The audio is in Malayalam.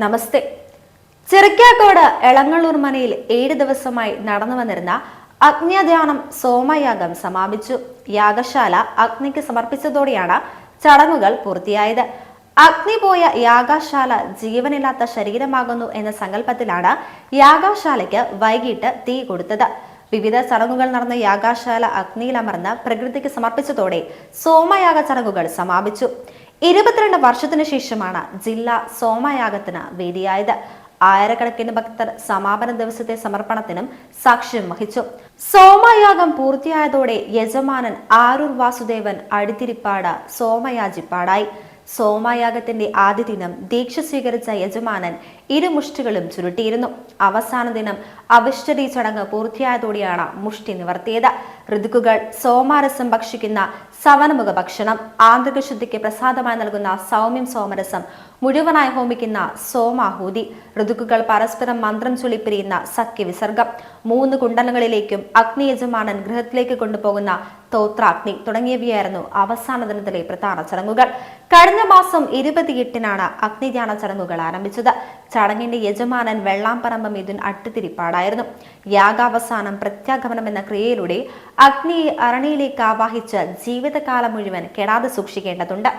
നമസ്തേ. ചിറക്കാക്കോട് എളങ്ങള്ളൂർ മനയിൽ 7 ദിവസമായി നടന്നു വന്നിരുന്ന അഗ്നിധ്യാനം സോമയാഗം സമാപിച്ചു. യാഗശാല അഗ്നിക്ക് സമർപ്പിച്ചതോടെയാണ് ചടങ്ങുകൾ പൂർത്തിയായത്. അഗ്നി പോയ യാഗശാല ജീവനില്ലാത്ത ശരീരമാകുന്നു എന്ന സങ്കല്പത്തിലാണ് യാഗശാലയ്ക്ക് വൈകിട്ട് തീ കൊടുത്തത്. വിവിധ ചടങ്ങുകൾ നടന്ന യാഗശാല അഗ്നിയിലമർന്ന് പ്രകൃതിക്ക് സമർപ്പിച്ചതോടെ സോമയാഗ ചടങ്ങുകൾ സമാപിച്ചു. 22 വർഷത്തിനു ശേഷമാണ് ജില്ല സോമയാഗത്തിന് വേദിയായത്. ആയിരക്കണക്കിന് ഭക്തർ സമാപന ദിവസത്തെ സമർപ്പണത്തിനും സാക്ഷ്യം വഹിച്ചു. സോമയാഗം പൂർത്തിയായതോടെ യജമാനൻ ആരൂർ വാസുദേവൻ അടിത്തിരിപ്പാട് സോമയാജിപ്പാടായി. സോമയാഗത്തിന്റെ ആദ്യ ദിനം ദീക്ഷ സ്വീകരിച്ച യജമാനൻ ഇരുമുഷ്ടികളും ചുരുട്ടിയിരുന്നു. അവസാന ദിനം അവിഷ്ടരി ചടങ്ങ് പൂർത്തിയായതോടെയാണ് മുഷ്ടി നിവർത്തിയത്. ഋതുക്കുകൾ സോമാരസം ഭക്ഷിക്കുന്ന സവനമുഖ ഭക്ഷണം, ആന്തരിക ശുദ്ധിക്ക് പ്രസാദമായി നൽകുന്ന സൗമ്യം സോമരസം, മുഴുവനായി ഹോമിക്കുന്ന സോമാഹൂതി, ഋതുക്കുകൾ പരസ്പരം മന്ത്രം ചൊല്ലിപ്പിരിയുന്ന സഖ്യവിസർഗം, 3 കുണ്ടലങ്ങളിലേക്കും അഗ്നി യജമാനൻ ഗൃഹത്തിലേക്ക് കൊണ്ടുപോകുന്ന തോത്രാഗ്നി തുടങ്ങിയവയായിരുന്നു അവസാന ദിനത്തിലെ പ്രധാന ചടങ്ങുകൾ. കഴിഞ്ഞ മാസം 28-നാണ് അഗ്നിധ്യാന ചടങ്ങുകൾ ആരംഭിച്ചത്. ചടങ്ങിന്റെ യജമാനൻ വെള്ളാംപറമ്പ് മിഥുൻ അട്ടിത്തിരിപ്പാടായിരുന്നു. യാഗാവസാനം പ്രത്യാഗമനം എന്ന ക്രിയയിലൂടെ അഗ്നിയെ അരണിയിലേക്ക് ആവാഹിച്ച് ജീവിതകാലം മുഴുവൻ കെടാതെ സൂക്ഷിക്കേണ്ടതുണ്ട്.